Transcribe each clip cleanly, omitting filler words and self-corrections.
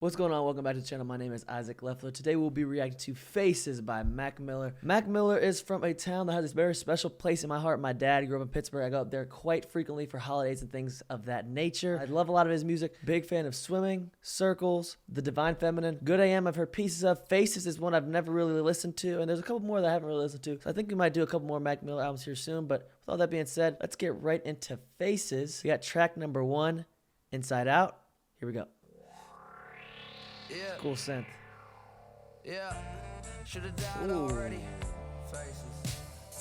What's going on? Welcome back to the channel. My name is Isaac Leffler. Today we'll be reacting to Faces by Mac Miller. Mac Miller is from a town that has this very special place in my heart. My dad grew up in Pittsburgh. I go up there quite frequently for holidays and things of that nature. I love a lot of his music. Big fan of Swimming, Circles, The Divine Feminine, Good AM I've heard pieces of. Faces is one I've never really listened to, and there's a couple more that I haven't really listened to. So I think we might do a couple more Mac Miller albums here soon, but with all that being said, let's get right into Faces. We got track number 1, Inside Out. Here we go. Yeah. Cool synth. Yeah. Should've died already. Faces.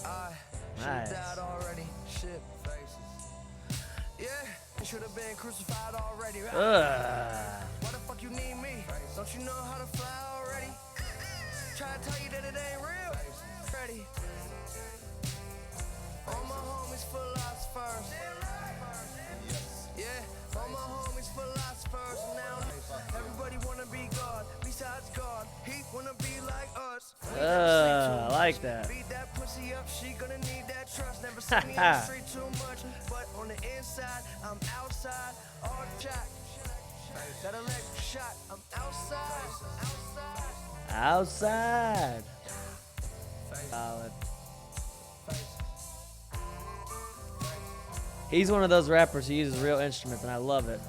I should've died already. Shit. Faces. Yeah. Should've been crucified already. Why the fuck you need me? Don't you know how to fly already? Try to tell you that it ain't real. Ready. All my homies philosophers. Yeah. All my homies philosophers. Now everybody wanna be God. Besides God, he wanna be like us. I like that. Beat that pussy up, she gonna need that trust. Never see me in the street too much, but on the inside, I'm outside. All shot, that electric shot. I'm outside, Outside. Solid. He's one of those rappers who uses real instruments, and I love it.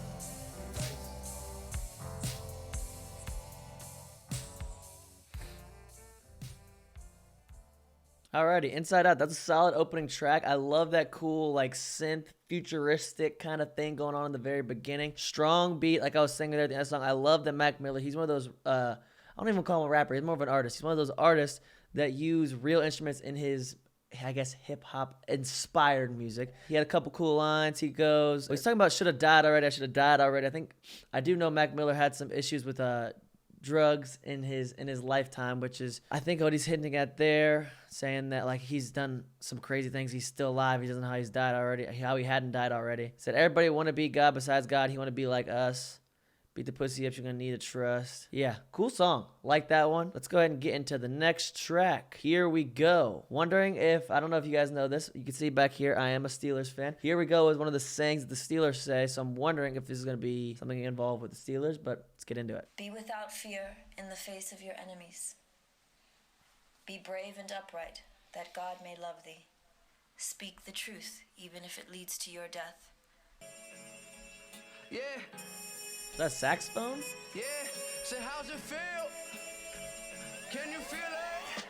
Alrighty, Inside Out. That's a solid opening track. I love that cool, like, synth, futuristic kind of thing going on in the very beginning. Strong beat, like I was saying there at the end of the song. I love that Mac Miller. He's one of those, I don't even call him a rapper. He's more of an artist. He's one of those artists that use real instruments in his, I guess, hip-hop inspired music. He had a couple cool lines. He's talking about should have died already. I should have died already. I do know Mac Miller had some issues with drugs in his lifetime, which is, I think, what he's hinting at there, saying that, like, he's done some crazy things. He's still alive. He doesn't know how he's died already, how he hadn't died already. Said everybody want to be God besides God. He want to be like us. Beat the pussy up, you're gonna need a trust. Yeah, cool song. Like that one. Let's go ahead and get into the next track. Here we go. Wondering if, I don't know if you guys know this. You can see back here, I am a Steelers fan. Here we go is one of the sayings that the Steelers say. So I'm wondering if this is gonna be something involved with the Steelers, but let's get into it. Be without fear in the face of your enemies. Be brave and upright, that God may love thee. Speak the truth, even if it leads to your death. Yeah. Is that saxophone? Yeah. So how's it feel? Can you feel it?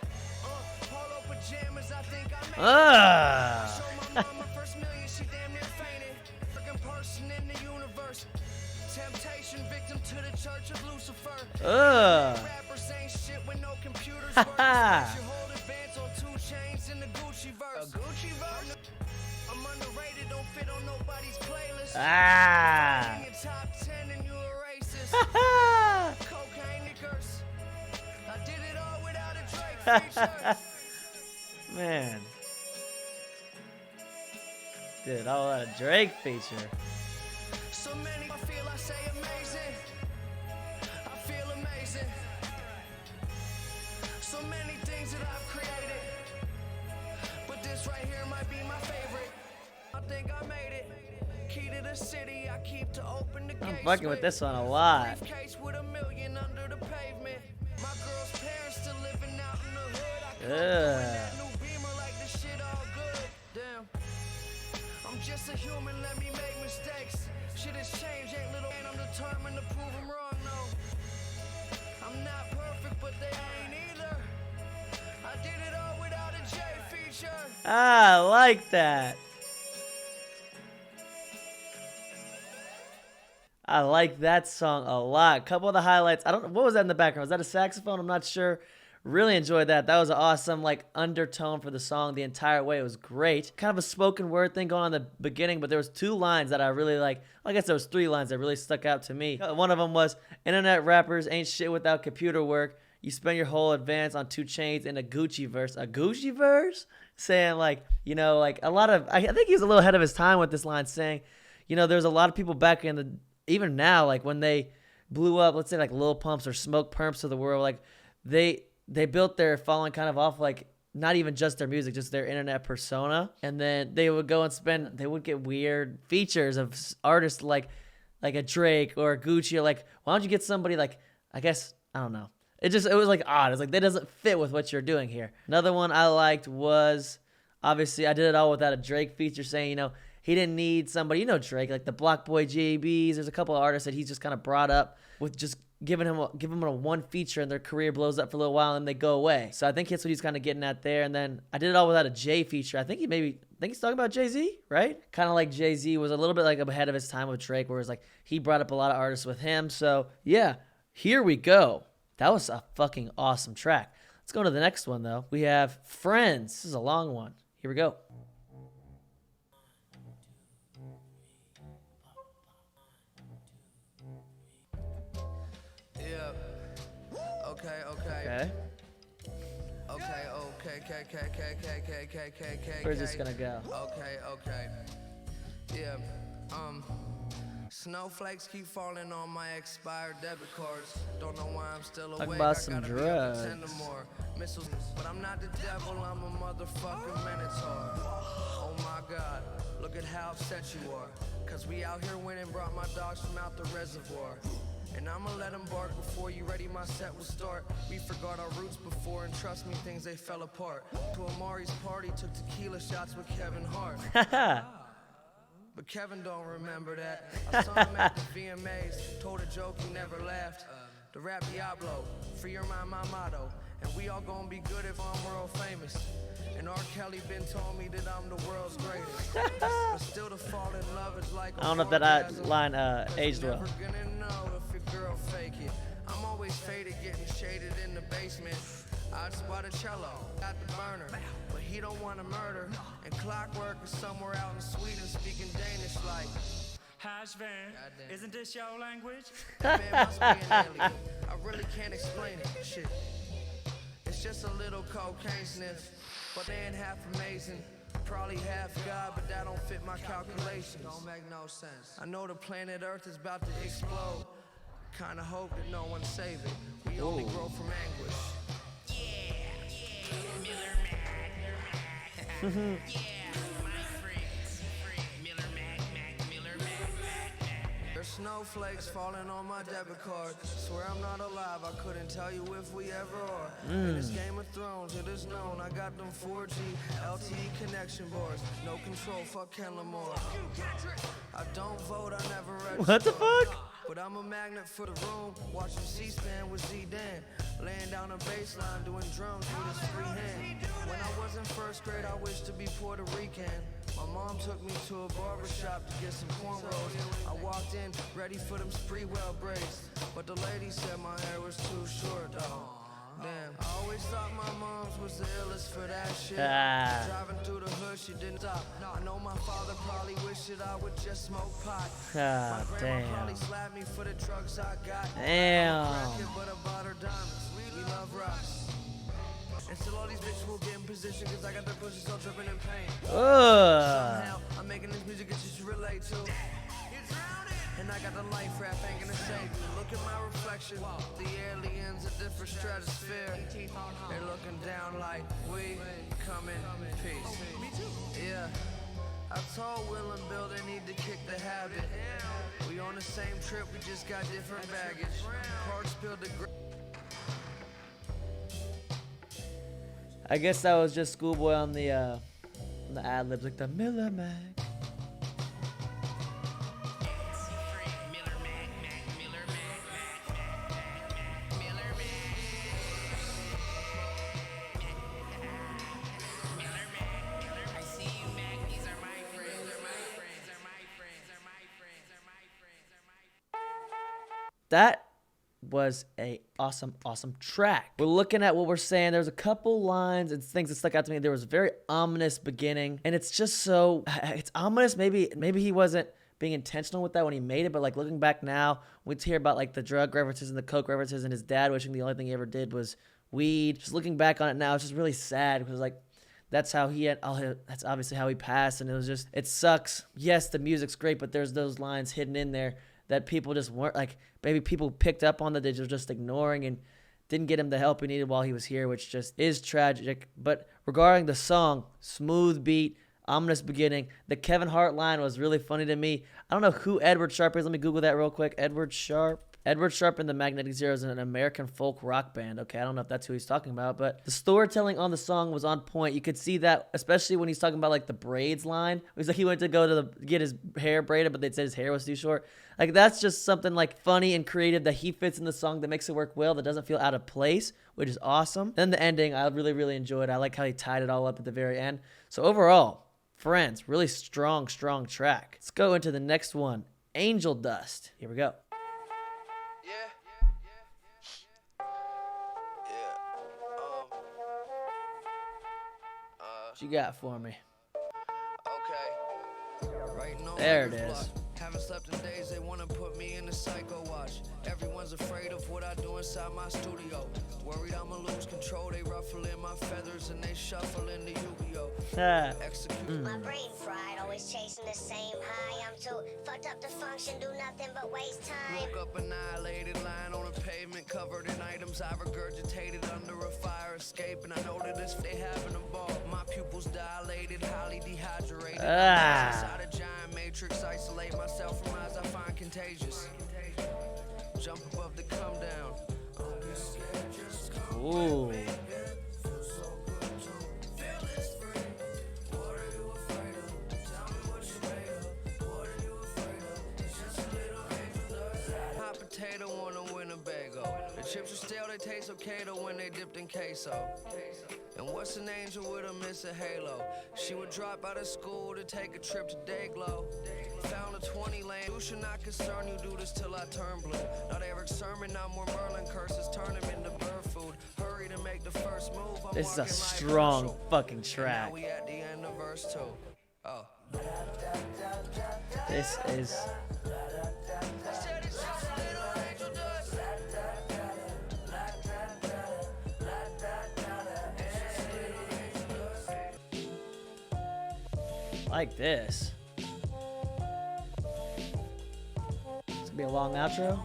Polo pajamas, I think I made it. Show my mama first million, she damn near fainted. Freaking person in the universe. Temptation victim to the church of Lucifer. Rappers ain't shit with no computers. You hold advance on 2 chains in the Gucci verse. A Gucci verse? I'm underrated, don't fit on nobody's playlist. Top 10 and you a racist. Cocaine knickers. I did it all without a Drake feature. Man. Did all that Drake feature. So many, I say amazing. I feel amazing. So many things that I've created. But this right here might be my favorite. I think I made it. Key to the city, I keep to open the I'm gates fucking with this one a lot. Briefcase with $1 million under the pavement. My girl's parents still living out in the hood. I come through in that new Beamer like this shit all good. Damn. I'm just a human, let me make mistakes. Shit has changed, ain't little, and I'm determined to prove them wrong, no. I'm not perfect, but they ain't either. I did it all without a J feature. I like that. I like that song a lot. Couple of the highlights. I don't know, what was that in the background? Was that a saxophone? I'm not sure. Really enjoyed that. That was an awesome, like, undertone for the song the entire way. It was great. Kind of a spoken word thing going on in the beginning, but there was 2 lines that I really like. I guess there was 3 lines that really stuck out to me. One of them was, internet rappers ain't shit without computer work. You spend your whole advance on 2 chains in a Gucci verse. A Gucci verse? Saying, like, you know, like, a lot of, I think he was a little ahead of his time with this line, saying, you know, there's a lot of people back in the, even now, like, when they blew up, let's say, like, Lil Pumps or Smoke Perps of the world, like, they built their following kind of off, like, not even just their music, just their internet persona. And then they would go and they would get weird features of artists, like, like a Drake or a Gucci, or like, why don't you get somebody like, I guess, I don't know. It was like odd. It's like, that doesn't fit with what you're doing here. Another one I liked was, obviously, I did it all without a Drake feature, saying, he didn't need somebody, Drake, like the Block Boy JBs. There's a couple of artists that he's just kind of brought up with just giving him a one feature and their career blows up for a little while and they go away. So I think that's what he's kind of getting at there. And then I did it all without a Jay feature. I think he's talking about Jay-Z, right? Kind of like Jay-Z was a little bit like ahead of his time with Drake, where it's like he brought up a lot of artists with him. So yeah, here we go. That was a fucking awesome track. Let's go to the next one though. We have Friends. This is a long one. Here we go. Okay. Where's this gonna go? Okay. Yeah. Snowflakes keep falling on my expired debit cards. Don't know why I'm still awake. Talk about some drugs. Missiles, but I'm not the devil. I'm a motherfucking minotaur. Oh my God, look at how upset you are. 'Cause we out here winning, brought my dogs from out the reservoir. And I'ma let them bark before you ready, my set will start. We forgot our roots before, and trust me, things they fell apart. To Amari's party, took tequila shots with Kevin Hart. But Kevin don't remember that. I saw him at the VMAs, told a joke, he never laughed. The rap Diablo, free your mind, my motto. And we all gonna be good if I'm world famous. And R. Kelly been told me that I'm the world's greatest. But still to fall in love is like I don't know if that line aged well. Never gonna know if your girl fake it. I'm always faded, getting shaded in the basement. I spot a cello, got the burner, but he don't want to murder. And Clockwork is somewhere out in Sweden speaking Danish like Hash van, isn't this your language? that man must be an alien. I really can't explain it. Shit. It's just a little cocaine sniff, but they ain't half amazing. Probably half God, but that don't fit my calculations. Don't make no sense. I know the planet Earth is about to explode. Kinda hope that no one save it. We only grow from anguish. There's snowflakes falling on my debit card. Swear I'm not alive, I couldn't tell you if we ever are. In this Game of Thrones, it is known I got them 4G LTE connection boards. No control, fuck Ken Lamar. I don't vote, I never read. What the fuck? But I'm a magnet for the room, watching C-SPAN with Z-Dan. Laying down a bass line, doing drums with his free hand. When I was in first grade, I wished to be Puerto Rican. My mom took me to a barber shop to get some cornrows. I walked in, ready for them Spreewell braids. But the lady said my hair was too short, though. Damn, I always thought my mom's was the illest for that shit. Driving through the hood, she didn't stop. I know my father probably wished that I would just smoke pot. My grandma probably slapped me for the drugs I got. Damn. But I bought her diamonds. We love rocks. And still all these bitches will get in position, 'cause I got the pussy so tripping in pain. Somehow, I'm making this music that you should relate to. And I got the life rap, ain't gonna save you. Look at my reflection. The aliens, a different stratosphere. They're looking down like we come in peace. Yeah. I told Will and Bill they need to kick the habit. We on the same trip, we just got different baggage. Park spilled the I guess that was just Schoolboy on the ad libs, like the Miller Mag. That was a awesome track. We're looking at what we're saying. There's a couple lines and things that stuck out to me. There was a very ominous beginning, and it's just so, it's ominous. Maybe he wasn't being intentional with that when he made it, but like looking back now, we hear about like the drug references and the coke references and his dad wishing the only thing he ever did was weed. Just looking back on it now, it's just really sad because like that's how he had that's obviously how he passed, and it was just, it sucks. Yes, the music's great, but there's those lines hidden in there that people just weren't, like, maybe people picked up on that they were just ignoring and didn't get him the help he needed while he was here, which just is tragic. But regarding the song, smooth beat, ominous beginning. The Kevin Hart line was really funny to me. I don't know who Edward Sharpe is. Let me Google that real quick. Edward Sharpe. Edward Sharpe and the Magnetic Zeros is an American folk rock band. Okay, I don't know if that's who he's talking about, but the storytelling on the song was on point. You could see that, especially when he's talking about like the braids line. It was like he went to go to get his hair braided, but they said his hair was too short. Like that's just something like funny and creative that he fits in the song that makes it work well, that doesn't feel out of place, which is awesome. Then the ending, I really, really enjoyed. I like how he tied it all up at the very end. So overall, friends, really strong track. Let's go into the next one, Angel Dust. Here we go. What you got for me? Okay. There it is. Haven't slept in days, they wanna put me in the psycho watch. Everyone's afraid of what I do inside my studio. Worried I'ma lose control, they ruffling my feathers and they shuffling the Yu-Gi-Oh. Execute. My brain fried, always chasing the same high. I'm too fucked up to function, do nothing but waste time. Woke up annihilated, lying on a pavement covered in items I regurgitated under a fire escape. And I know that this they having a ball. My pupils dilated, highly dehydrated. Inside a giant matrix, isolate myself from eyes I find contagious. Jump above the come down. Ooh. Hot potato on a Winnebago. The chips are stale, they taste okay though when they dipped in queso. And what's an angel with a miss a halo? She would drop out of school to take a trip to Dayglow. Found a 20 lane. You should not concern you do this till I turn blue. Not Eric Sermon, not more Merlin curses. Turn him into bird food. Hurry to make the first move. I'm This is a walking like strong Herschel. fucking track. Now we at the end of verse 2. Oh. This is... like this. It's gonna be a long outro.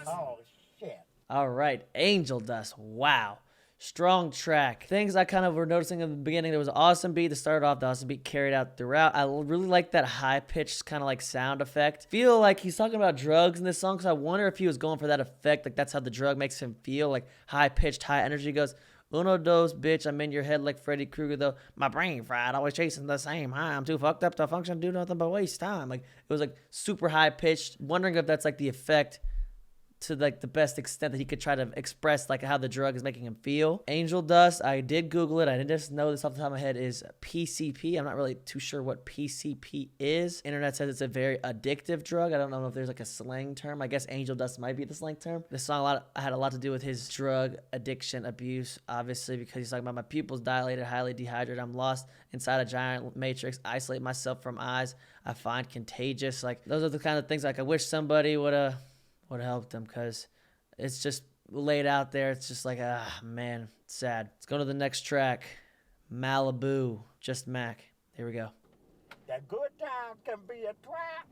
Oh, shit. All right, Angel Dust. Wow. Strong track. Things I kind of were noticing in the beginning. There was an awesome beat to start off. The awesome beat carried out throughout. I really like that high-pitched kind of like sound effect. Feel like he's talking about drugs in this song, because I wonder if he was going for that effect. Like that's how the drug makes him feel. Like high-pitched, high energy. He goes, uno, dos, bitch, I'm in your head like Freddy Krueger, though. My brain fried, always chasing the same high. I'm too fucked up to function, do nothing but waste time. Like it was like super high-pitched. Wondering if that's like the effect to like the best extent that he could try to express like how the drug is making him feel. Angel Dust, I did Google it. I didn't just know this off the top of my head, is PCP. I'm not really too sure what PCP is. Internet says it's a very addictive drug. I don't know if there's like a slang term. I guess Angel Dust might be the slang term. This song had a lot to do with his drug addiction abuse, obviously, because he's talking about my pupils dilated, highly dehydrated. I'm lost inside a giant matrix. Isolate myself from eyes I find contagious. Like those are the kind of things like I wish somebody would have helped him, because it's just laid out there. It's just like, man, it's sad. Let's go to the next track, Malibu, Just Mac. Here we go. That good time can be a trap.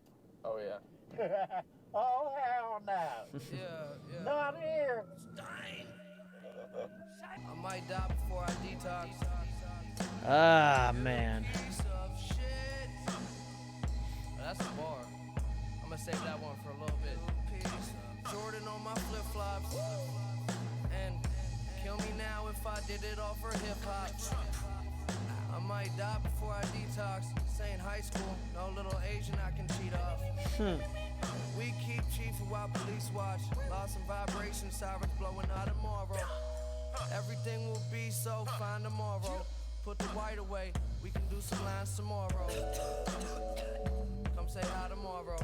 Oh, yeah. Oh, hell no. Yeah. Not here. I might die before I detox. Man. That's a bar. I'm gonna save that one for a little bit. Jordan on my flip flops. And kill me now if I did it all for hip hop. I might die before I detox. This ain't high school, no little Asian I can cheat off. We keep chiefing while police watch. Lost in vibration, sirens blowing out tomorrow. Everything will be so fine tomorrow. Put the white away, we can do some lines tomorrow. Come say hi tomorrow.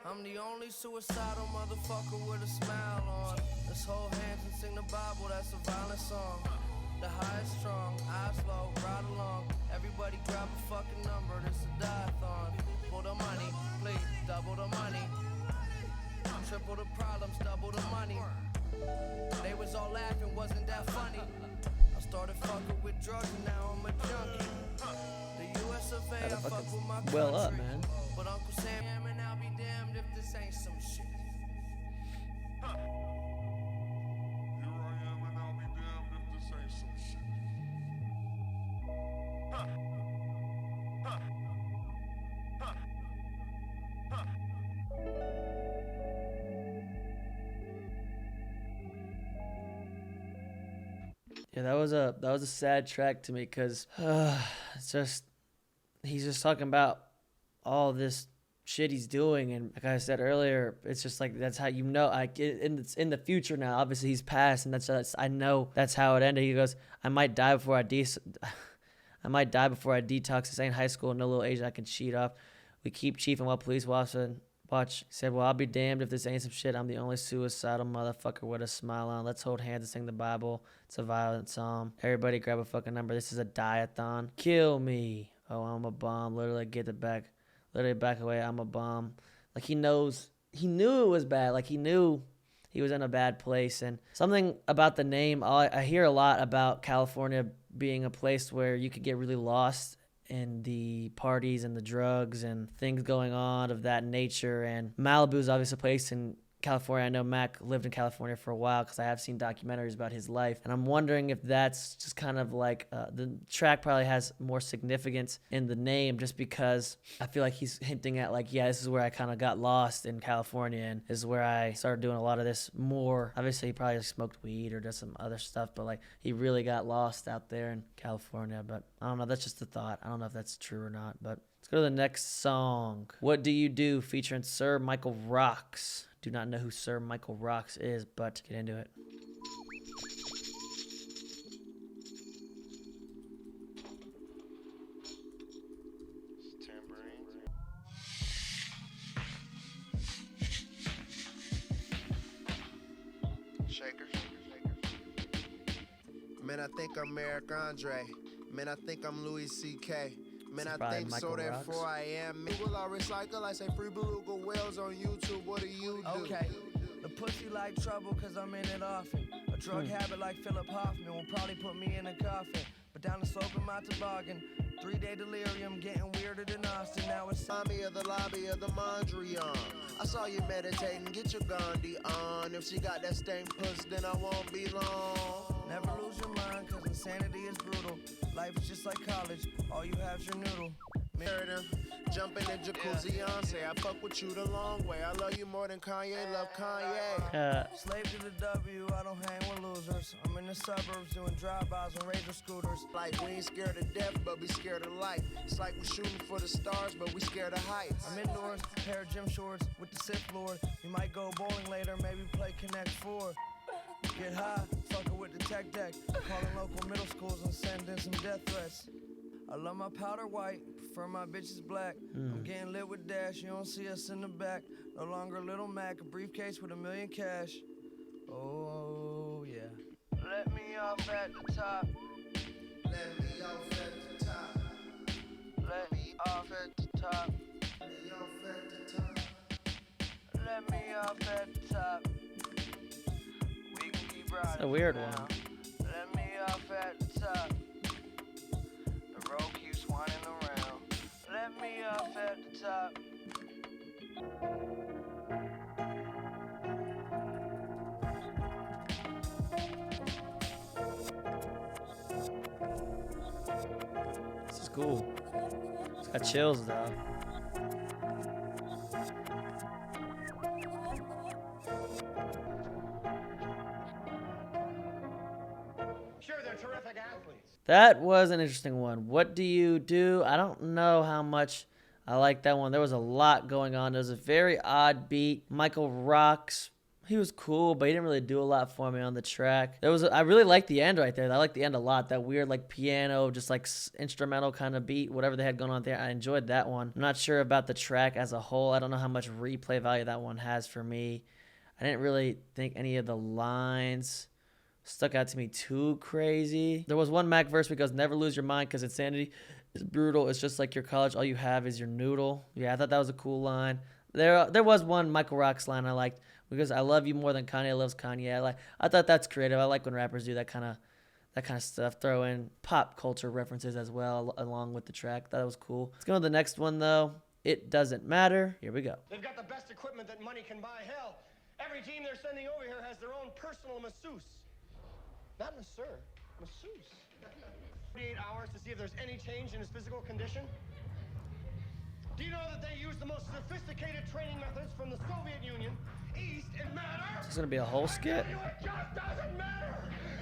I'm the only suicidal motherfucker with a smile on. Let's hold hands and sing the Bible, that's a violent song. The high is strong, eyes low, ride along. Everybody grab a fucking number, this a die-a-thon. Pull the money, please, double the money. Triple the problems, double the money. They was all laughing, wasn't that funny? I started fucking with drugs and now I'm a junkie. The US of A, I fuck with my country. Well up, man. But Uncle Sam and I'll be damned if this ain't some shit. Here I am and I'll be damned if this ain't some shit. Yeah, that was a sad track to me because it's just he's just talking about all this shit he's doing, and like I said earlier, it's just like that's how you know. It's in the future now. Obviously, he's passed, and that's I know that's how it ended. He goes, "I might die before I detox. This ain't high school. No little age I can cheat off. We keep chiefing while police watch." He said, "Well, I'll be damned if this ain't some shit. I'm the only suicidal motherfucker with a smile on. Let's hold hands and sing the Bible. It's a violent psalm. Everybody grab a fucking number. This is a diathon. Kill me. Oh, I'm a bomb. Literally get it back. Literally back away. I'm a bomb." Like he knew it was bad. Like he knew he was in a bad place. And something about the name, I hear a lot about California being a place where you could get really lost in the parties and the drugs and things going on of that nature. And Malibu is obviously a place in California. I know Mac lived in California for a while because I have seen documentaries about his life. And I'm wondering if that's just kind of like the track probably has more significance in the name just because I feel like he's hinting at like, yeah, this is where I kind of got lost in California and this is where I started doing a lot of this more. Obviously, he probably smoked weed or does some other stuff, but like he really got lost out there in California. But I don't know. That's just a thought. I don't know if that's true or not, but let's go to the next song. What Do You Do featuring Sir Michael Rocks. Do not know who Sir Michael Rocks is, but get into it. Shaker. Man, I think I'm Eric Andre. Man, I think I'm Louis C.K. Man, I think Michael so, therefore Rocks. I am. Will I recycle? I say free beluga whales on YouTube. What do you do? Okay. The pussy like trouble cause I'm in it often. A drug habit like Philip Hoffman will probably put me in a coffin. But down the slope in my toboggan, 3-day delirium getting weirder than Austin. Now it's Mommy of the lobby of the Mondrian. I saw you meditating, get your Gandhi on. If she got that stank puss, then I won't be long. never lose your mind cause insanity is brutal. Life is just like college, all you have's your noodle. Jump in the jacuzzi, say I fuck with you the long way. I love you more than Kanye love Kanye. Slave to the W, I don't hang with losers. I'm in the suburbs doing drive-bys on Razor scooters. Like we ain't scared of death, but we scared of life. It's like we're shooting for the stars, but we scared of heights. I'm indoors, pair of gym shorts with the Sith Lord. We might go bowling later, maybe play Connect 4. Get high, fucking with the tech deck. Calling local middle schools and sending some death threats. I love my powder white, prefer my bitches black. I'm getting lit with Dash, you don't see us in the back. No longer a little Mac, a briefcase with $1 million cash. Oh yeah. Let me off at the top. Let me off at the top. Let me off at the top. Let me off at the top. Let me off at the top. We can keep riding. It's a weird now. one. Let me off at the top. The road keeps winding around. Let me off at the top. This is cool. It's got chills though. Sure, they're terrific athletes. That was an interesting one. What do you do? I don't know how much I like that one. There was a lot going on. There was a very odd beat. Michael Rocks, he was cool, but he didn't really do a lot for me on the track. I really liked the end right there. I liked the end a lot. That weird like piano, just like instrumental kind of beat, whatever they had going on there. I enjoyed that one. I'm not sure about the track as a whole. I don't know how much replay value that one has for me. I didn't really think any of the lines stuck out to me too crazy. There was one Mac verse where he goes, never lose your mind because insanity is brutal. It's just like your college. All you have is your noodle. Yeah, I thought that was a cool line. There was one Michael Rock's line I liked because I love you more than Kanye loves Kanye. I thought that's creative. I like when rappers do that kind of stuff. Throw in pop culture references as well along with the track. That was cool. Let's go to the next one though. It doesn't matter. Here we go. They've got the best equipment that money can buy. Hell, every team they're sending over here has their own personal masseuse. Not masseur, masseuse. 48 hours to see if there's any change in his physical condition. Do you know that they use the most sophisticated training methods from the Soviet Union, East, and matter? Is this gonna be a whole skit? It just doesn't matter.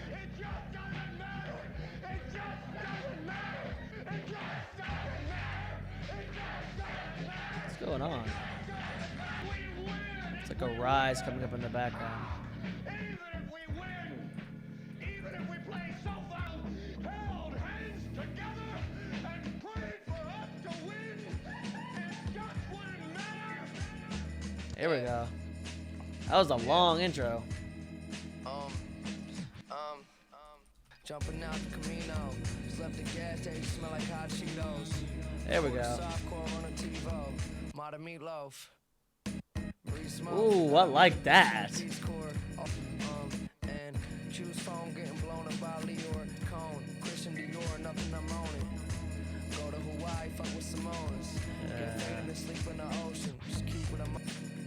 It just doesn't matter. It just doesn't matter. It just doesn't matter. It just doesn't matter. What's going on? We win. It's like a rise coming up in the background. Even if we win, even if we play so well, held hands together and prayed for us to win, it just wouldn't matter. Here we go. That was a long intro. Jumping out the Camino. Just left the gas station, smell like hot Cheetos. There we go. Softcore on a TiVo. Modern meatloaf. Ooh, I like that. And choose phone getting blown up by Leor Cone. Christian Dior, nothing I'm on it. Go to Hawaii, fuck with Samoans. Get faded and sleep in the ocean. Just keep what I'm.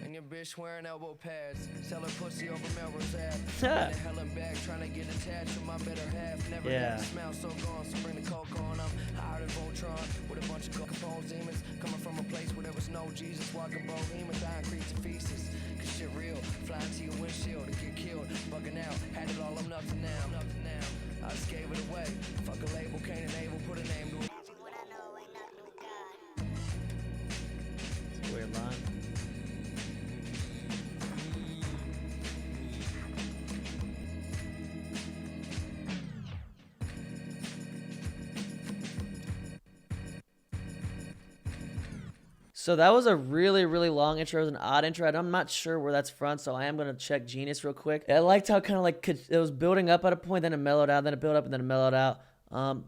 And your bitch wearing elbow pads. Sell her pussy over Melrose Ave. In the Helen bag, trying to get attached with my better half. Never had the smell so gone, so bring the coke on. I'm higher than Voltron with a bunch of Capone demons. Coming from a place where there was no Jesus. Walking bohemians, dying creeps and feasts. Cause shit real, flying to your windshield to get killed. Bugging out, had it all, I'm nothing now. I just gave it away. Fuck a label, can't enable, put a name to it. It's a weird line. So that was a really, really long intro. It was an odd intro. And I'm not sure where that's from, so I am going to check Genius real quick. I liked how kind of like it was building up at a point, then it mellowed out, then it built up, and then it mellowed out.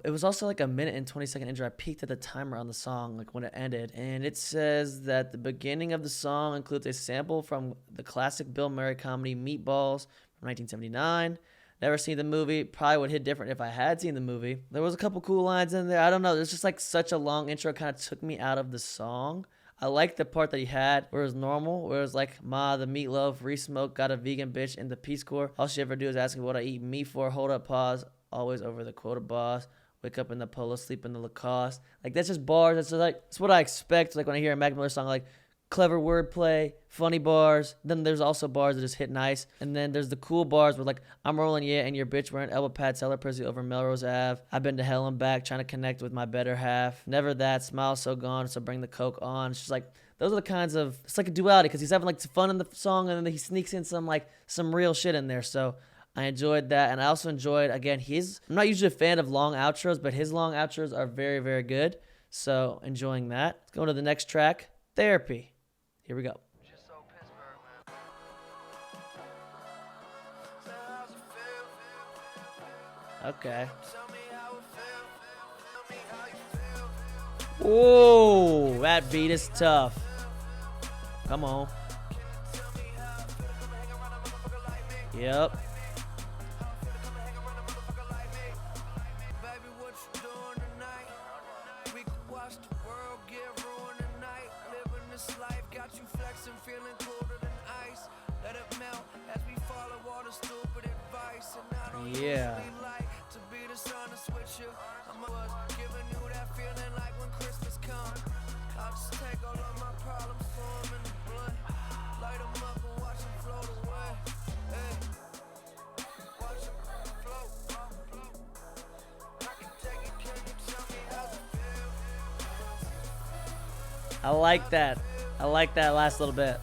It was also like a minute and 20-second intro. I peeked at the timer on the song, like when it ended. And it says that the beginning of the song includes a sample from the classic Bill Murray comedy Meatballs from 1979. Never seen the movie. Probably would hit different if I had seen the movie. There was a couple cool lines in there. I don't know. There's just like such a long intro. Kind of took me out of the song. I like the part that he had where it was normal, where it was like, Ma, the meatloaf, re-smoke, got a vegan bitch in the Peace Corps. All she ever do is ask me what I eat meat for. Hold up, pause. Always over the quota boss. Wake up in the Polo, sleep in the Lacoste. Like, that's just bars. That's just like, it's what I expect. Like when I hear a Mac Miller song, like clever wordplay, funny bars. Then there's also bars that just hit nice. And then there's the cool bars where like, I'm rolling, yeah, and your bitch wearing elbow pads, sell her pussy over Melrose Ave. I've been to hell and back, trying to connect with my better half. Never that, smile so gone, so bring the coke on. It's just like, those are the kinds of, it's like a duality because he's having like fun in the song and then he sneaks in some real shit in there. So I enjoyed that. And I also enjoyed, again, I'm not usually a fan of long outros, but his long outros are very, very good. So enjoying that. Let's go to the next track, Therapy. Here we go. Okay. Whoa, that beat is tough. Come on. Yep. Yeah. I like that. I like that last little bit.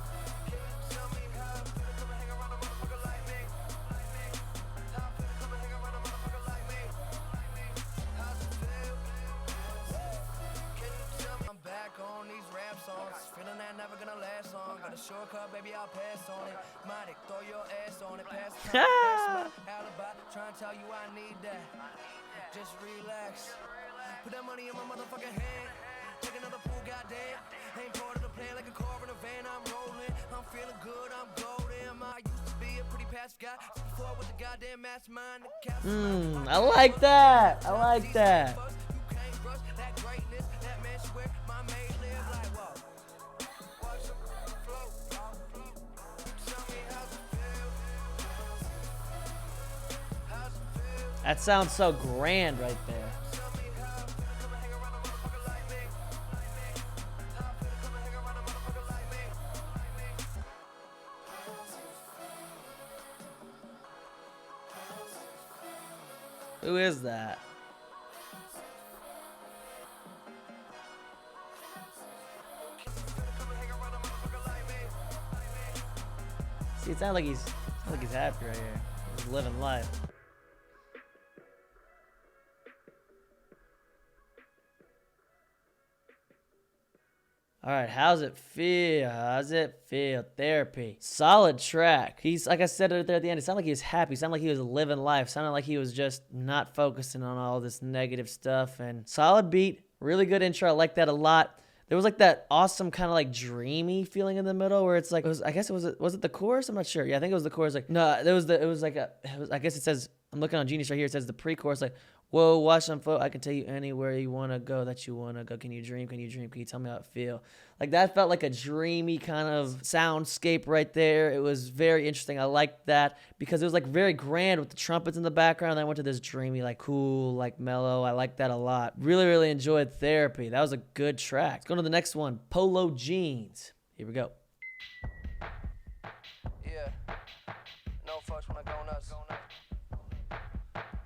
Trying to tell you I need that. Just relax. Put that money in my motherfucking hand. Take another pool, goddamn. Ain't part of the plan like a car in a van. I'm rolling. I'm feeling good. I'm golden. I used to be a pretty passive guy. Before with the goddamn mastermind. I like that. I like that. You can't rush that greatness. That man swear my mate live like whoa. Watch him float. Tell me how's it feel. How's it feel? That sounds so grand right there. Tell me how. Come and hang around a motherfucker like me. How I feel to come and hang around a motherfucker like me. Who is that? See, it sounds like he's happy right here. He's living life. All right, how's it feel? How's it feel? Therapy. Solid track. He's, like I said right there at the end, it sounded like he was happy. It sounded like he was living life. It sounded like he was just not focusing on all this negative stuff. And solid beat. Really good intro. I like that a lot. There was like that awesome kind of like dreamy feeling in the middle where it's like, was it the chorus? I'm not sure. Yeah, I think it was the chorus. Like, no, I guess it says, I'm looking on Genius right here. It says the pre-chorus, like, whoa, watch them float. I can take you anywhere you want to go that you want to go. Can you dream? Can you dream? Can you tell me how it feel? Like, that felt like a dreamy kind of soundscape right there. It was very interesting. I liked that because it was like very grand with the trumpets in the background. Then I went to this dreamy, like cool, like mellow. I liked that a lot. Really, really enjoyed Therapy. That was a good track. Let's go to the next one. Polo Jeans. Here we go. Yeah. No fucks when I go nuts.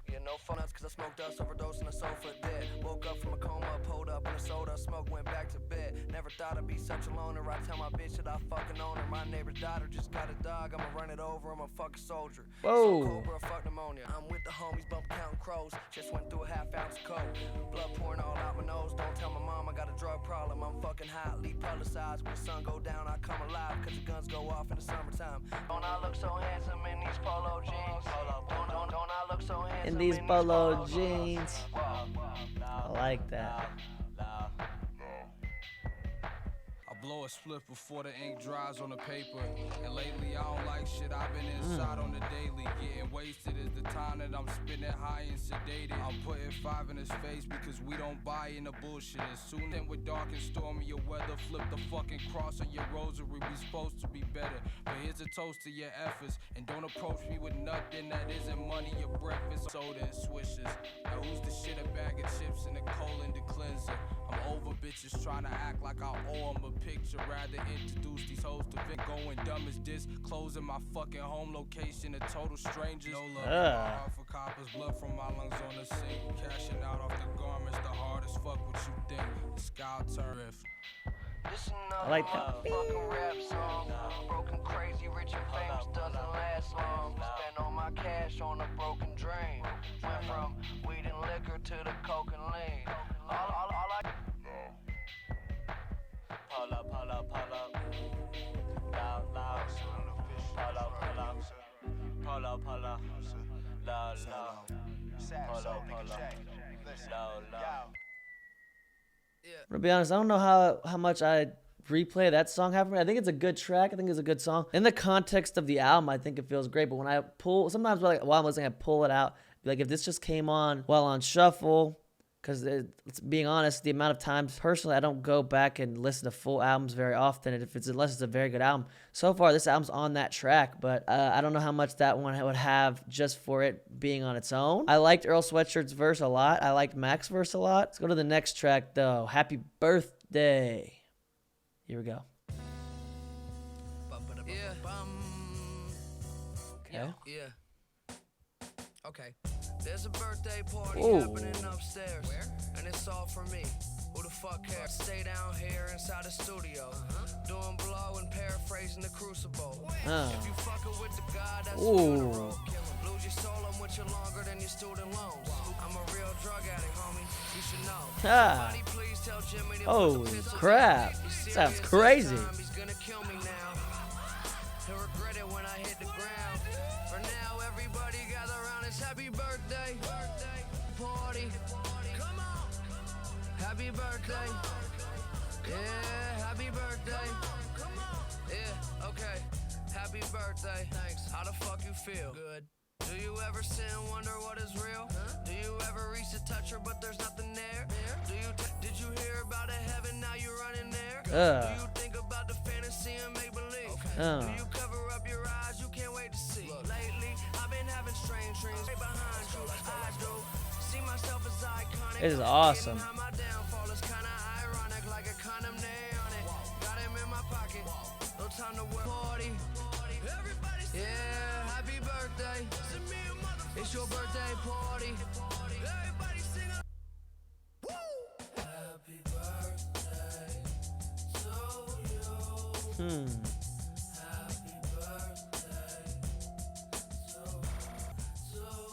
Yeah, no fun nuts, cause I smoked dust, overdose on the sofa, dead. Woke up from a coma, pulled up in a soda, smoke, went back to bed. Never thought I'd be such a loner. I tell my bitch that I fucking own her. My neighbor's daughter just got a dog. I'ma run it over, I'm a fucking soldier. Whoa. So Cobra, fuck pneumonia. I'm with the homies, bump counting crows. Just went through a half ounce of coke. Blood pouring all out my nose. Don't tell my mom I got a drug problem. I'm fucking hot, leave publicized. When the sun go down, I come alive, cause the guns go off in the summertime. Don't I look so handsome in these polo jeans? Don't I look so handsome In these polo jeans. I like that. I blow a split before the ink dries on the paper. And lately I don't like shit, I've been inside on the daily. Getting wasted is the time that I'm spinning high and sedated. I'm putting 5 in his face because we don't buy in the bullshit. As soon as with dark and stormy your weather, flip the fucking cross on your rosary. We supposed to be better, but here's a toast to your efforts. And don't approach me with nothing that isn't money or breakfast. Soda and swishes. Now who's the shit, a bag of chips and a colon to cleanser? I'm over bitches trying to act like I owe them a picture. Rather introduce these hoes to Vic. Going dumb as this. Closing my fucking home location to total strangers. No love heart for coppers. Blood from my lungs on the sink. Cashing out off the garments. The hardest fuck what you think. The scout turn riff. This I like that. fucking rap song. Broken, crazy, rich and famous doesn't last long. Spend all my cash on a broken drain. Went from weed and liquor to the coke and lean. All I pull up, pull up, pull up. Loud, loud. Pull up, pull up. Pull up, pull up. Loud, loud. Pull up, pull up. Loud, loud. To be honest, I don't know how much I replay that song have for me. I think it's a good track. I think it's a good song. In the context of the album, I think it feels great. But when I pull, sometimes while I'm listening, I pull it out. Like if this just came on while on shuffle, because being honest, the amount of times personally I don't go back and listen to full albums very often, unless it's a very good album. So far, this album's on that track, but I don't know how much that one would have just for it being on its own. I liked Earl Sweatshirt's verse a lot. I liked Mac's verse a lot. Let's go to the next track though. Happy Birthday. Here we go. Yeah. Yeah. Okay. There's a birthday party Ooh. happening upstairs. Where? And it's all for me. Who the fuck cares? Stay down here inside the studio. Doing blow and paraphrasing the crucible. If you fucking with the God, that's Ooh. lose your soul, I'm with you longer than your student loans. I'm a real drug addict, homie. You should know. Ah. Somebody please tell Jimmy to Holy put the pistol crap. down. He's Sounds serious crazy. this time, he's gonna kill me now. He'll regret it when I hit the ground. For now, everybody gather around his happy birthday, party. Come on. Happy birthday. Yeah, happy birthday. Come on. Yeah, okay. Happy birthday. Thanks. How the fuck you feel? Good. Do you ever sit and wonder what is real? Do you ever reach to touch her but there's nothing there? Did you hear about a heaven, now you're running there? Do you think about the fantasy and make believe? Do you cover up your eyes, you can't wait to see? Lately, I've been having strange dreams. Right behind you, I do. See myself as iconic. This is awesome. How my downfall is kinda ironic, like a condom nail on it. Got him in my pocket. No time to work. Party. Yeah, happy birthday. It's your birthday party. Everybody sing a happy birthday to you. Happy birthday to you.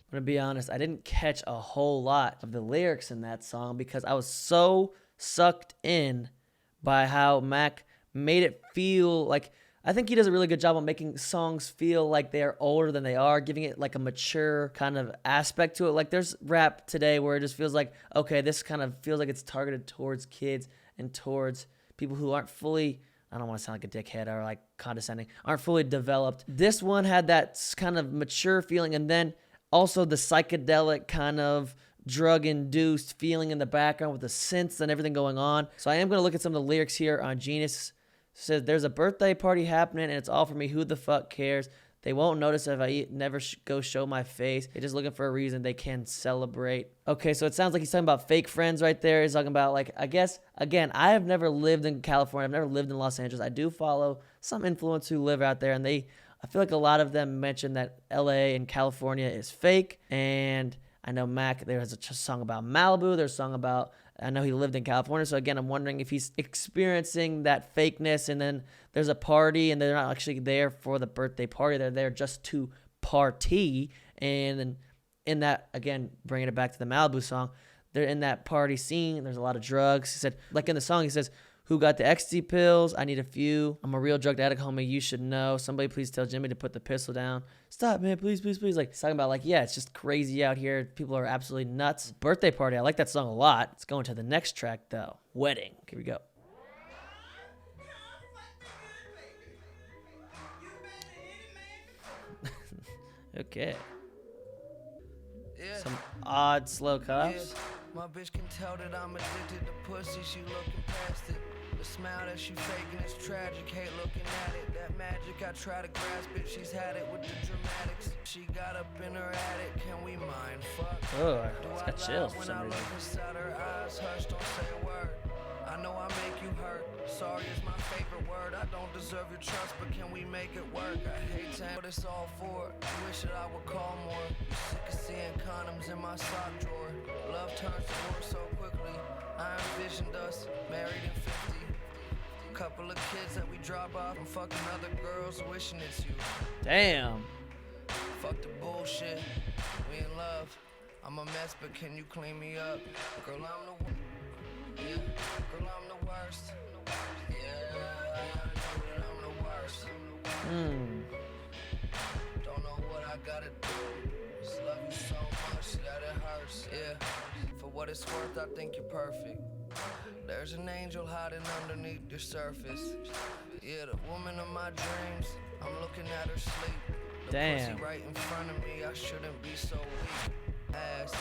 I'm gonna be honest, I didn't catch a whole lot of the lyrics in that song because I was so sucked in by how Mac made it feel like, I think he does a really good job of making songs feel like they're older than they are, giving it like a mature kind of aspect to it. Like there's rap today where it just feels like, okay, this kind of feels like it's targeted towards kids and towards people who aren't fully, I don't want to sound like a dickhead or like condescending, aren't fully developed. This one had that kind of mature feeling, and then also the psychedelic kind of drug-induced feeling in the background with the synths and everything going on. So I am going to look at some of the lyrics here on Genius. It says, there's a birthday party happening and it's all for me. Who the fuck cares? They won't notice if I never go show my face. They're just looking for a reason they can celebrate. Okay, so it sounds like he's talking about fake friends right there. He's talking about, like, I guess, again, I have never lived in California. I've never lived in Los Angeles. I do follow some influencers who live out there, and I feel like a lot of them mention that LA and California is fake. And I know Mac, there's a song about Malibu. There's a song about, I know he lived in California. So again, I'm wondering if he's experiencing that fakeness, and then there's a party and they're not actually there for the birthday party. They're there just to party. And then in that, again, bringing it back to the Malibu song, they're in that party scene. There's a lot of drugs. He said, like in the song, he says, who got the ecstasy pills? I need a few. I'm a real drug addict, homie. You should know. Somebody please tell Jimmy to put the pistol down. Stop, man. Please, please, please. Like, he's talking about, like, yeah, it's just crazy out here. People are absolutely nuts. Birthday party. I like that song a lot. Let's go into the next track, though. Wedding. Here we go. Okay. Yeah. Some odd slow cuts. Yeah. My bitch can tell that I'm addicted to pussy. She looking past it. The smile that she faking is tragic. Hate looking at it. That magic, I try to grasp it. She's had it with the dramatics. She got up in her attic. Can we mind fuck? Oh, it's got chills for when some I reason. look inside her eyes, hush, don't say a word. I know I make you hurt. Sorry is my favorite word. I don't deserve your trust, but can we make it work? I hate saying what it's all for. You wish that I would call more. You sick of seeing condoms in my sock drawer. Love turns to war so quickly. I envisioned us married in 50. Couple of kids that we drop off and fucking other girls wishing it's you. Damn. Fuck the bullshit. We in love. I'm a mess, but can you clean me up? Girl, I'm the yeah, girl, I'm the worst. Yeah, I know that I'm the worst. Don't know what I gotta do. Just love you so much that it hurts. Yeah, for what it's worth, I think you're perfect. There's an angel hiding underneath your surface. Yeah, the woman of my dreams. I'm looking at her sleep. The Damn. pussy right in front of me. I shouldn't be so weak. Ass.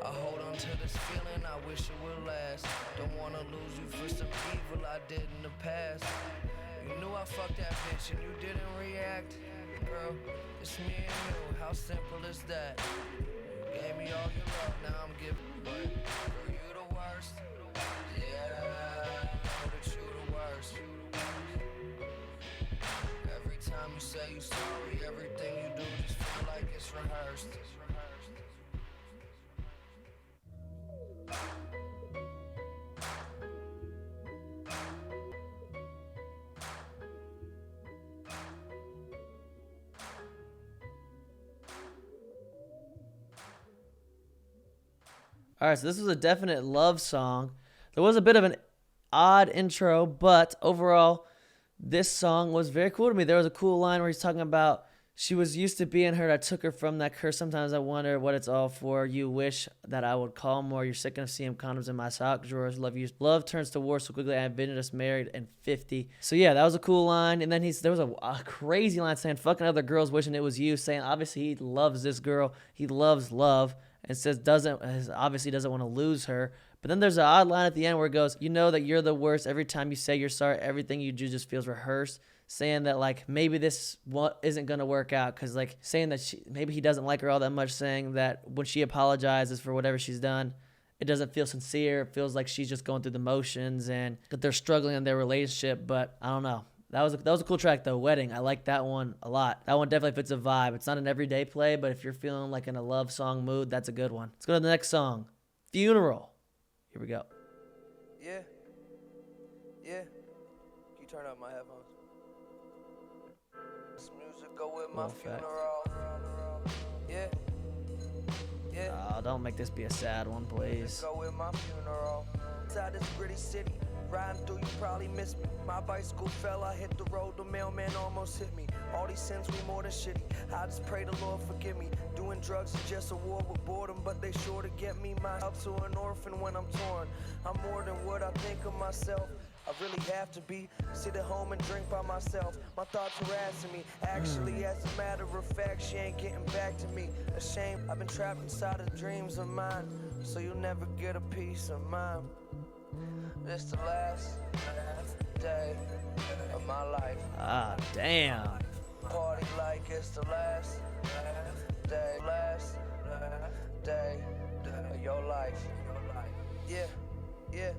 I hold on to this feeling, I wish it would last. Don't wanna lose you for some evil I did in the past. You knew I fucked that bitch and you didn't react. Girl, it's me and you, how simple is that? You gave me all your love, now I'm giving, but girl, you the worst. Yeah, I know that you the worst. Every time you say you sorry, everything you do just feel like it's rehearsed. All right, so this was a definite love song. There was a bit of an odd intro, but overall, this song was very cool to me. There was a cool line where he's talking about she was used to being hurt. I took her from that curse. Sometimes I wonder what it's all for. You wish that I would call more. You're sick of seeing condoms in my sock drawers. Love turns to war so quickly. I envisioned us married and 50. So yeah, that was a cool line. And then there was a crazy line saying fucking other girls wishing it was you. Saying obviously he loves this girl. He loves love. And says obviously doesn't want to lose her. But then there's an odd line at the end where it goes, you know that you're the worst. Every time you say you're sorry, everything you do just feels rehearsed. Saying that, like, maybe this isn't going to work out. Because, like, saying that maybe he doesn't like her all that much. Saying that when she apologizes for whatever she's done, it doesn't feel sincere. It feels like she's just going through the motions. And that they're struggling in their relationship. But I don't know. That was a cool track, though. Wedding. I like that one a lot. That one definitely fits a vibe. It's not an everyday play. But if you're feeling like in a love song mood, that's a good one. Let's go to the next song. Funeral. Here we go. Yeah. Yeah. Can you turn up my headphones? This music go with my funeral. Yeah. Yeah. Oh, don't make this be a sad one, please. Go with my funeral. Inside this gritty city. Riding through, you probably missed me. My bicycle fell, I hit the road, the mailman almost hit me. All these sins, we more than shitty. I just pray the Lord forgive me. Doing drugs is just a war with boredom, but they sure to get me. My help to an orphan when I'm torn. I'm more than what I think of myself. I really have to be. Sit at home and drink by myself. My thoughts harassing me. Actually, as a matter of fact, she ain't getting back to me. A shame, I've been trapped inside of dreams of mine. So you'll never get a piece of mine. This the last day of my life. Ah, damn. Party like it's the last day of your life. Yeah, yeah.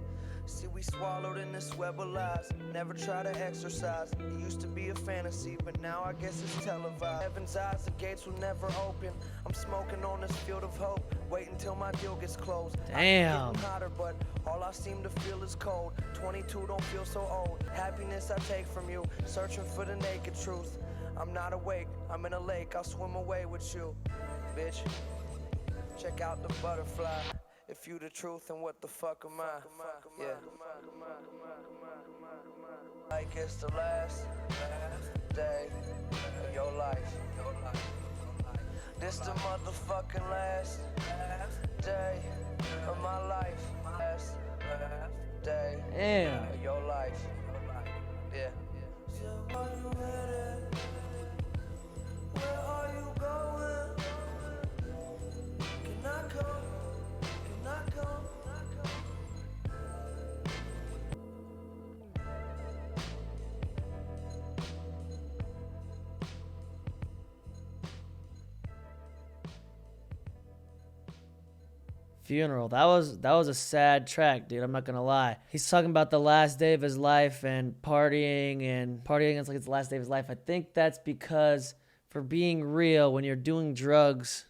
See, we swallowed in this web of lies. Never try to exercise. It used to be a fantasy, but now I guess it's televised. Heaven's eyes, the gates will never open. I'm smoking on this field of hope. Wait until my deal gets closed. Damn. I'm getting hotter, but all I seem to feel is cold. 22 don't feel so old. Happiness I take from you. Searching for the naked truth. I'm not awake. I'm in a lake. I'll swim away with you, bitch. Check out the butterfly. If you the truth, then what the fuck am I? Yeah. Like it's the last day of your life. This the motherfucking last day of my life. Last day of your life. Yeah. So are you ready? Where are you going? Can I come? Funeral. That was a sad track, dude. I'm not gonna lie. He's talking about the last day of his life and partying. It's like it's the last day of his life. I think that's because, for being real, when you're doing drugs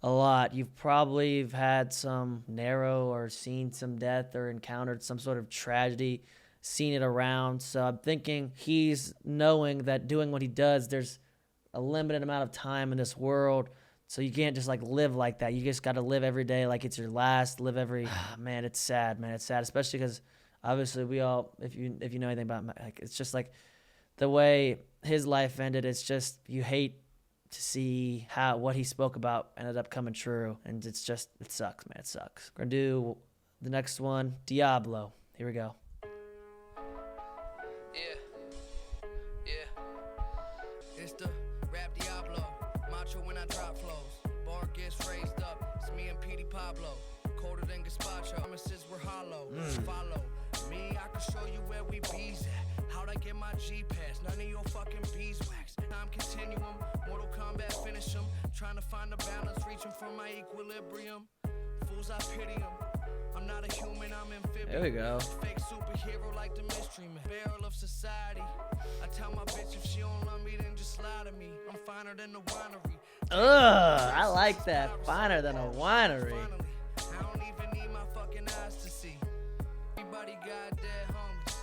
a lot, you've probably had some narrow or seen some death or encountered some sort of tragedy, seen it around. So I'm thinking he's knowing that doing what he does, there's a limited amount of time in this world. So you can't just like live like that. You just got to live every day like it's your last. Live every man. It's sad, man. It's sad, especially because obviously we all, if you know anything about, like, it's just like the way his life ended. It's just you hate to see how what he spoke about ended up coming true, and it sucks, man. It sucks. We're gonna do the next one, Diablo. Here we go. Yeah. It's the rap Diablo. Macho when I drop flows. Bar gets raised up. It's me and Petey Pablo. Colder than gazpacho. Promises were hollow. Follow me. I can show you where we bees at. How'd I get my G-Pass? None of your fucking beeswax. I'm continuum. Mortal Kombat finish them. Trying to find a balance. Reaching for my equilibrium. Fools, I pity them. I'm not a human, I'm amphibian. There we go. Fake superhero like the mystery man. Barrel of society. I tell my bitch if she don't love me, then just lie to me. I'm finer than the winery. Ugh, I like that. Finer than a winery. I don't even need my fucking eyes to see. Everybody got dead homies.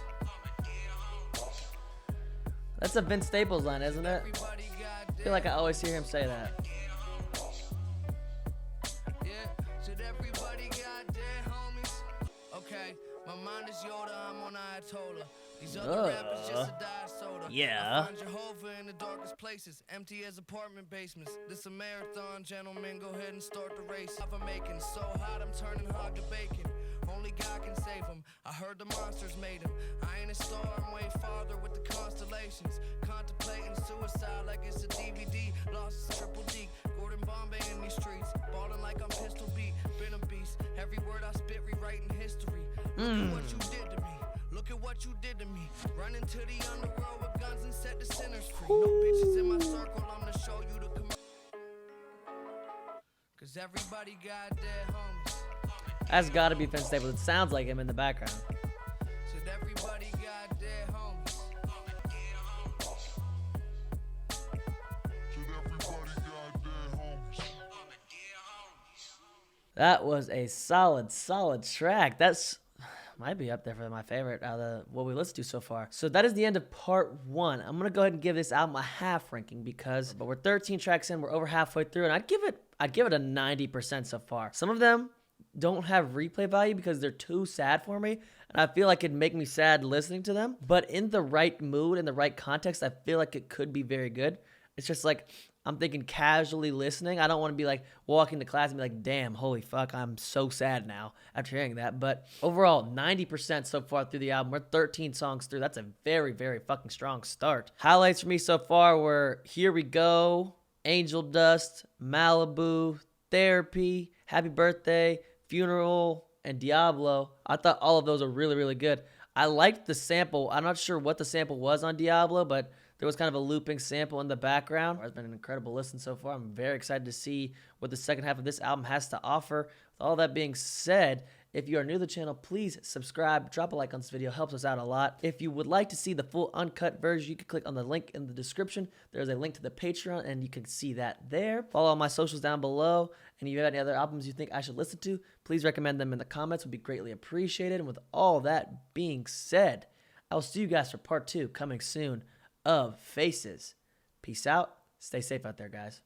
That's a Vince Staples line, isn't it? I feel like I always hear him say that. Okay, my mind is Yoda, I'm on Ayatollah. These other rappers just a die, so Yeah. I find Jehovah in the darkest places, empty as apartment basements. This a marathon, gentlemen, go ahead and start the race. I'm making so hot, I'm turning hog to bacon. Only God can save him. I heard the monsters made him. I ain't a star, I'm way farther with the constellations. Contemplating suicide like it's a DVD. Lost is triple D. Gordon Bombay in these streets. Balling like I'm pistol beat. Been a beast. Every word I spit, rewriting history. Look at what you did to me. Look at what you did to me. Run into the underworld with guns and set the sinners free. No bitches in my circle, I'm gonna show you the cause everybody got dead homies. That's gotta be Vince Staples. It sounds like him in the background. Said everybody got dead homies. That was a solid track. That's might be up there for my favorite out of what we listened to so far. So that is the end of part 1. I'm gonna go ahead and give this album a half ranking but we're 13 tracks in, we're over halfway through, and I'd give it a 90% so far. Some of them don't have replay value because they're too sad for me, and I feel like it'd make me sad listening to them. But in the right mood, in the right context, I feel like it could be very good. It's just like, I'm thinking casually listening. I don't want to be like walking to class and be like, damn, holy fuck, I'm so sad now after hearing that. But overall, 90% so far through the album. We're 13 songs through. That's a very, very fucking strong start. Highlights for me so far were Here We Go, Angel Dust, Malibu, Therapy, Happy Birthday, Funeral, and Diablo. I thought all of those are really, really good. I liked the sample. I'm not sure what the sample was on Diablo, but there was kind of a looping sample in the background. It's been an incredible listen so far. I'm very excited to see what the second half of this album has to offer. With all that being said, if you are new to the channel, please subscribe, drop a like on this video, helps us out a lot. If you would like to see the full uncut version, you can click on the link in the description. There's a link to the Patreon, and you can see that there. Follow all my socials down below, and if you have any other albums you think I should listen to, please recommend them in the comments. It would be greatly appreciated. And with all that being said, I will see you guys for part 2 coming soon of Faces. Peace out. Stay safe out there, guys.